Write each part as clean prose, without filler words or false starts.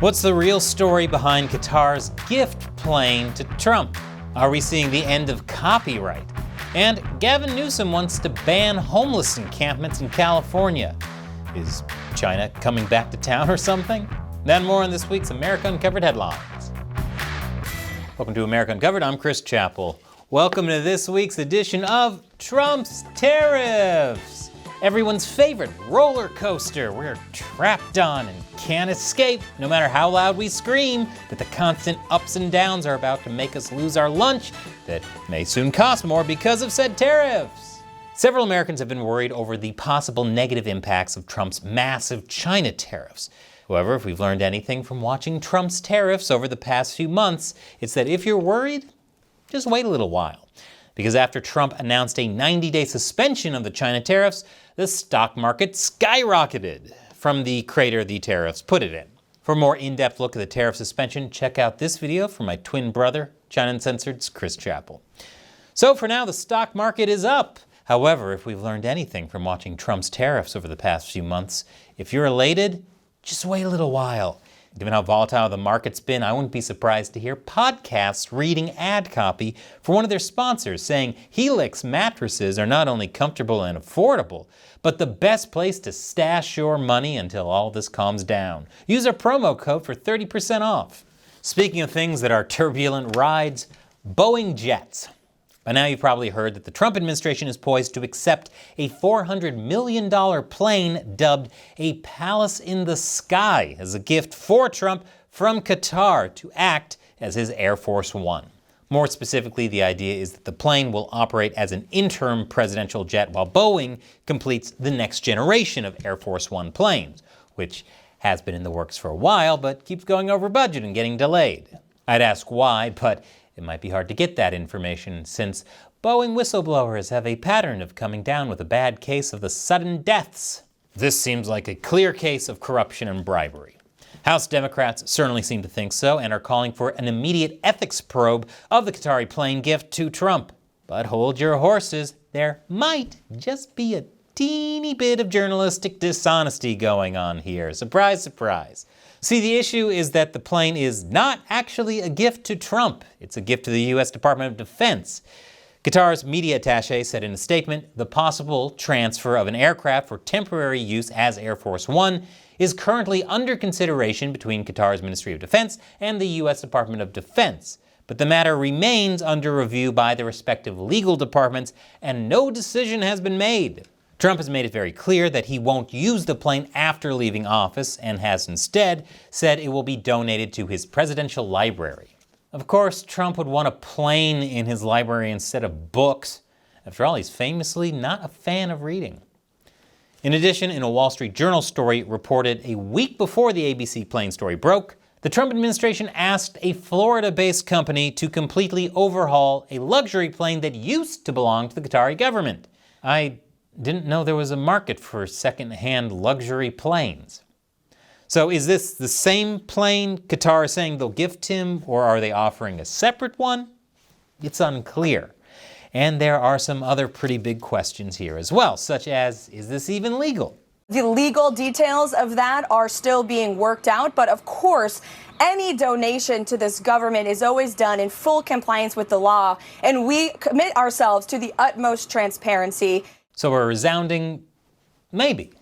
What's the real story behind Qatar's gift plane to Trump? Are we seeing the end of copyright? And Gavin Newsom wants to ban homeless encampments in California. Is China coming back to town or something? Then more on this week's America Uncovered headlines. Welcome to America Uncovered. I'm Chris Chappell. Welcome to this week's edition of Trump's Tariffs. Everyone's favorite roller coaster we're trapped on and can't escape, no matter how loud we scream that the constant ups and downs are about to make us lose our lunch that may soon cost more because of said tariffs. Several Americans have been worried over the possible negative impacts of Trump's massive China tariffs. However, if we've learned anything from watching Trump's tariffs over the past few months, it's that if you're worried, just wait a little while. Because after Trump announced a 90-day suspension of the China tariffs, the stock market skyrocketed from the crater the tariffs put it in. For a more in-depth look at the tariff suspension, check out this video from my twin brother, China Uncensored's Chris Chappell. So for now, the stock market is up. However, if we've learned anything from watching Trump's tariffs over the past few months, if you're elated, just wait a little while. Given how volatile the market's been, I wouldn't be surprised to hear podcasts reading ad copy for one of their sponsors saying Helix mattresses are not only comfortable and affordable, but the best place to stash your money until all this calms down. Use our promo code for 30% off. Speaking of things that are turbulent rides, Boeing jets. By now you've probably heard that the Trump administration is poised to accept a $400 million plane dubbed a Palace in the Sky as a gift for Trump from Qatar to act as his Air Force One. More specifically, the idea is that the plane will operate as an interim presidential jet while Boeing completes the next generation of Air Force One planes, which has been in the works for a while but keeps going over budget and getting delayed. I'd ask why, but it might be hard to get that information since Boeing whistleblowers have a pattern of coming down with a bad case of the sudden deaths. This seems like a clear case of corruption and bribery. House Democrats certainly seem to think so and are calling for an immediate ethics probe of the Qatari plane gift to Trump. But hold your horses, there might just be a teeny bit of journalistic dishonesty going on here. Surprise, surprise. See, the issue is that the plane is not actually a gift to Trump. It's a gift to the U.S. Department of Defense. Qatar's media attaché said in a statement, the possible transfer of an aircraft for temporary use as Air Force One is currently under consideration between Qatar's Ministry of Defense and the U.S. Department of Defense. But the matter remains under review by the respective legal departments, and no decision has been made. Trump has made it very clear that he won't use the plane after leaving office and has instead said it will be donated to his presidential library. Of course, Trump would want a plane in his library instead of books. After all, he's famously not a fan of reading. In addition, in a Wall Street Journal story reported a week before the ABC plane story broke, the Trump administration asked a Florida-based company to completely overhaul a luxury plane that used to belong to the Qatari government. I didn't know there was a market for second-hand luxury planes. So is this the same plane Qatar is saying they'll gift him, or are they offering a separate one? It's unclear. And there are some other pretty big questions here as well, such as, is this even legal? The legal details of that are still being worked out, but of course, any donation to this government is always done in full compliance with the law, and we commit ourselves to the utmost transparency. So a resounding maybe.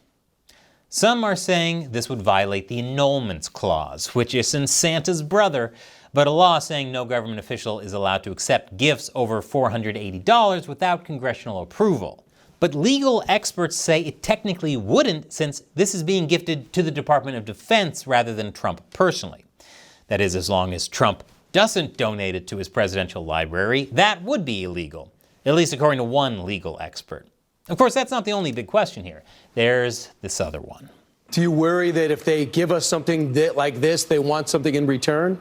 Some are saying this would violate the annulments clause, which isn't Santa's brother, but a law saying no government official is allowed to accept gifts over $480 without congressional approval. But legal experts say it technically wouldn't, since this is being gifted to the Department of Defense rather than Trump personally. That is, as long as Trump doesn't donate it to his presidential library, that would be illegal, at least according to one legal expert. Of course, that's not the only big question here. There's this other one. Do you worry that if they give us something like this, they want something in return?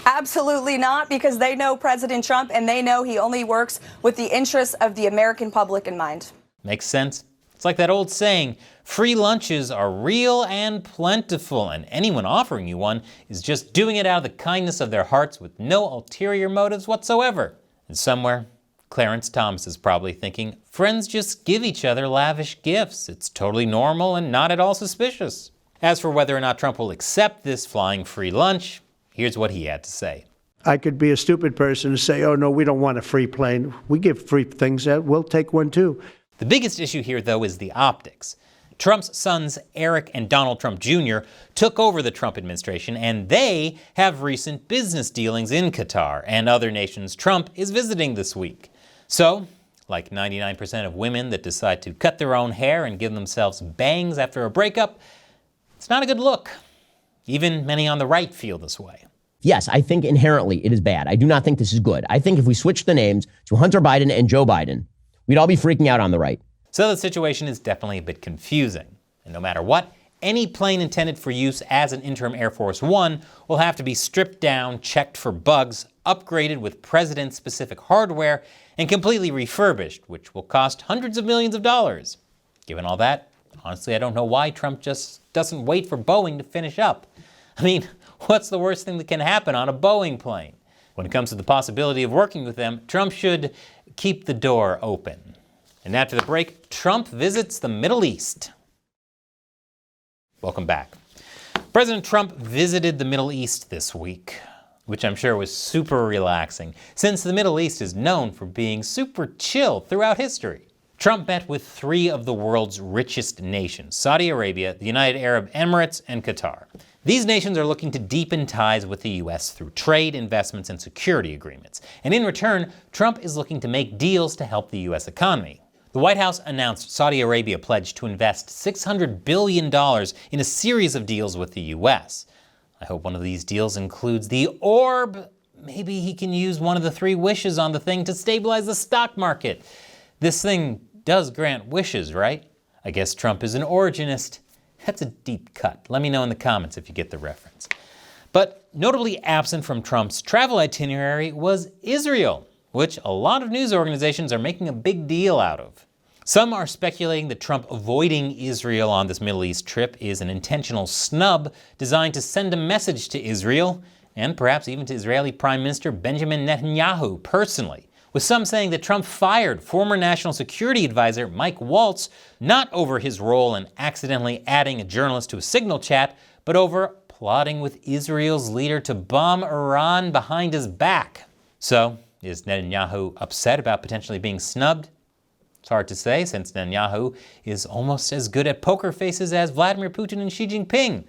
Absolutely not, because they know President Trump and they know he only works with the interests of the American public in mind. Makes sense. It's like that old saying, free lunches are real and plentiful, and anyone offering you one is just doing it out of the kindness of their hearts with no ulterior motives whatsoever. And somewhere, Clarence Thomas is probably thinking, friends just give each other lavish gifts. It's totally normal and not at all suspicious. As for whether or not Trump will accept this flying free lunch, here's what he had to say. I could be a stupid person and say, oh, no, we don't want a free plane. We give free things out. We'll take one, too. The biggest issue here, though, is the optics. Trump's sons, Eric and Donald Trump Jr., took over the Trump administration, and they have recent business dealings in Qatar and other nations Trump is visiting this week. So, like 99% of women that decide to cut their own hair and give themselves bangs after a breakup, it's not a good look. Even many on the right feel this way. Yes, I think inherently it is bad. I do not think this is good. I think if we switch the names to Hunter Biden and Joe Biden, we'd all be freaking out on the right. So the situation is definitely a bit confusing. And no matter what, any plane intended for use as an interim Air Force One will have to be stripped down, checked for bugs, upgraded with president-specific hardware, and completely refurbished, which will cost hundreds of millions of dollars. Given all that, honestly, I don't know why Trump just doesn't wait for Boeing to finish up. I mean, what's the worst thing that can happen on a Boeing plane? When it comes to the possibility of working with them, Trump should keep the door open. And after the break, Trump visits the Middle East. Welcome back. President Trump visited the Middle East this week, which I'm sure was super relaxing, since the Middle East is known for being super chill throughout history. Trump met with 3 of the world's richest nations, Saudi Arabia, the United Arab Emirates, and Qatar. These nations are looking to deepen ties with the U.S. through trade, investments, and security agreements. And in return, Trump is looking to make deals to help the U.S. economy. The White House announced Saudi Arabia pledged to invest $600 billion in a series of deals with the U.S. I hope one of these deals includes the orb. Maybe he can use one of the 3 wishes on the thing to stabilize the stock market. This thing does grant wishes, right? I guess Trump is an originist. That's a deep cut. Let me know in the comments if you get the reference. But notably absent from Trump's travel itinerary was Israel, which a lot of news organizations are making a big deal out of. Some are speculating that Trump avoiding Israel on this Middle East trip is an intentional snub designed to send a message to Israel, and perhaps even to Israeli Prime Minister Benjamin Netanyahu personally, with some saying that Trump fired former National Security Advisor Mike Waltz not over his role in accidentally adding a journalist to a Signal chat, but over plotting with Israel's leader to bomb Iran behind his back. So, is Netanyahu upset about potentially being snubbed? It's hard to say, since Netanyahu is almost as good at poker faces as Vladimir Putin and Xi Jinping.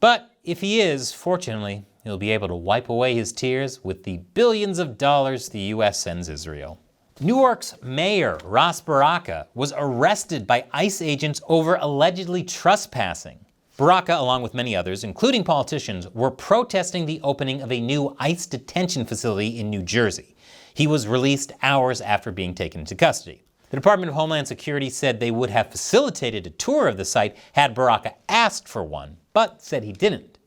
But if he is, fortunately, he'll be able to wipe away his tears with the billions of dollars the U.S. sends Israel. Newark's mayor, Ras Baraka, was arrested by ICE agents over allegedly trespassing. Baraka, along with many others, including politicians, were protesting the opening of a new ICE detention facility in New Jersey. He was released hours after being taken into custody. The Department of Homeland Security said they would have facilitated a tour of the site had Baraka asked for one, but said he didn't.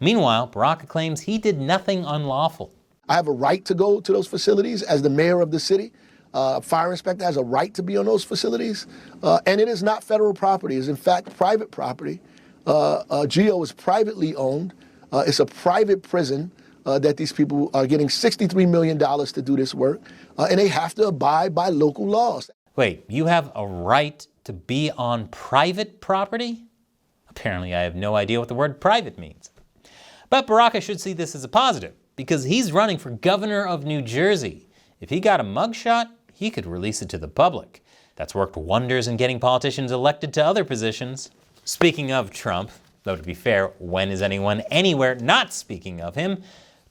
Meanwhile, Baraka claims he did nothing unlawful. I have a right to go to those facilities as the mayor of the city. Fire inspector has a right to be on those facilities. And it is not federal property. It is, in fact, private property. GEO is privately owned. It's a private prison that these people are getting $63 million to do this work. And they have to abide by local laws. Wait, you have a right to be on private property? Apparently, I have no idea what the word private means. But Baraka should see this as a positive, because he's running for governor of New Jersey. If he got a mugshot, he could release it to the public. That's worked wonders in getting politicians elected to other positions. Speaking of Trump, though to be fair, when is anyone anywhere not speaking of him?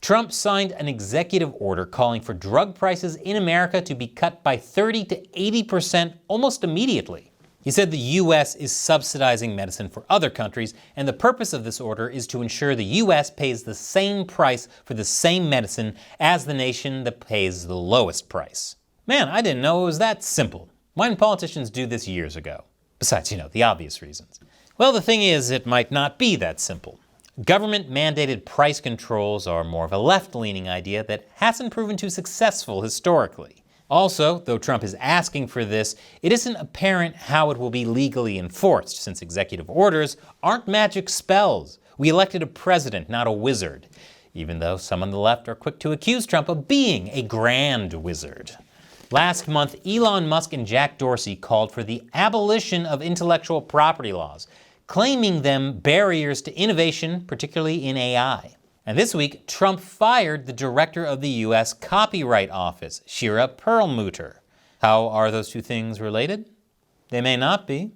Trump signed an executive order calling for drug prices in America to be cut by 30 to 80% almost immediately. He said the U.S. is subsidizing medicine for other countries, and the purpose of this order is to ensure the U.S. pays the same price for the same medicine as the nation that pays the lowest price. Man, I didn't know it was that simple. Why didn't politicians do this years ago? Besides, the obvious reasons. Well, the thing is, it might not be that simple. Government-mandated price controls are more of a left-leaning idea that hasn't proven too successful historically. Also, though Trump is asking for this, it isn't apparent how it will be legally enforced, since executive orders aren't magic spells. We elected a president, not a wizard, even though some on the left are quick to accuse Trump of being a grand wizard. Last month, Elon Musk and Jack Dorsey called for the abolition of intellectual property laws, claiming them barriers to innovation, particularly in AI. And this week, Trump fired the director of the U.S. Copyright Office, Shira Perlmutter. How are those two things related? They may not be.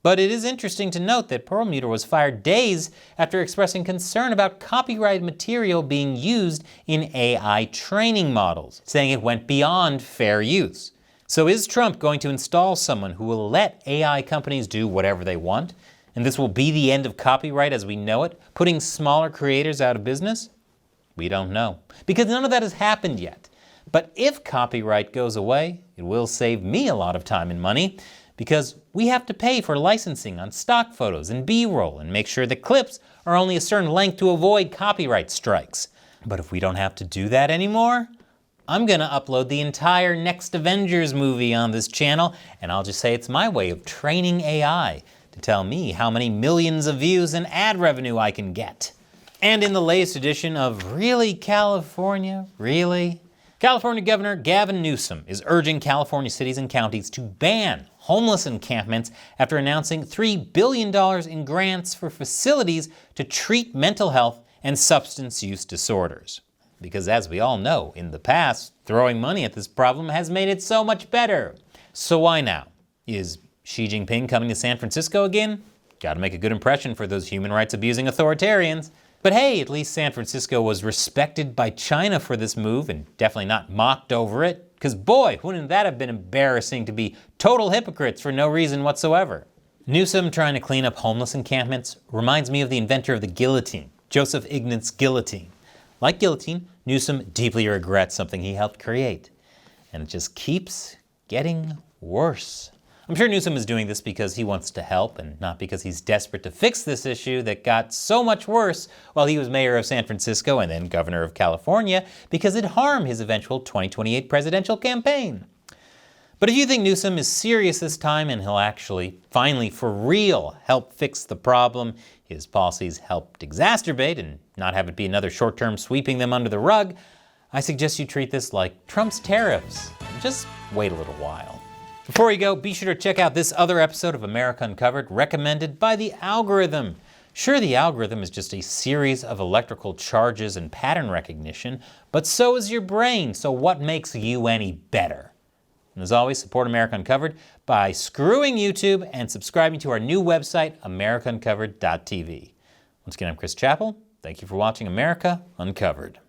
But it is interesting to note that Perlmutter was fired days after expressing concern about copyrighted material being used in AI training models, saying it went beyond fair use. So is Trump going to install someone who will let AI companies do whatever they want? And this will be the end of copyright as we know it, putting smaller creators out of business? We don't know, because none of that has happened yet. But if copyright goes away, it will save me a lot of time and money, because we have to pay for licensing on stock photos and B-roll and make sure the clips are only a certain length to avoid copyright strikes. But if we don't have to do that anymore, I'm gonna upload the entire next Avengers movie on this channel, and I'll just say it's my way of training AI to tell me how many millions of views and ad revenue I can get. And in the latest edition of Really California, Really? California Governor Gavin Newsom is urging California cities and counties to ban homeless encampments after announcing $3 billion in grants for facilities to treat mental health and substance use disorders. Because as we all know, in the past, throwing money at this problem has made it so much better. So why now? Is Xi Jinping coming to San Francisco again? Gotta make a good impression for those human rights abusing authoritarians. But hey, at least San Francisco was respected by China for this move and definitely not mocked over it. Because boy, wouldn't that have been embarrassing to be total hypocrites for no reason whatsoever. Newsom trying to clean up homeless encampments reminds me of the inventor of the guillotine, Joseph Ignatz Guillotine. Like guillotine, Newsom deeply regrets something he helped create. And it just keeps getting worse. I'm sure Newsom is doing this because he wants to help and not because he's desperate to fix this issue that got so much worse while he was mayor of San Francisco and then governor of California because it harmed his eventual 2028 presidential campaign. But if you think Newsom is serious this time and he'll actually, finally, for real, help fix the problem his policies helped exacerbate and not have it be another short-term sweeping them under the rug, I suggest you treat this like Trump's tariffs and just wait a little while. Before you go, be sure to check out this other episode of America Uncovered recommended by the algorithm. Sure, the algorithm is just a series of electrical charges and pattern recognition, but so is your brain, so what makes you any better? And as always, support America Uncovered by screwing YouTube and subscribing to our new website, americauncovered.tv. Once again, I'm Chris Chappell. Thank you for watching America Uncovered.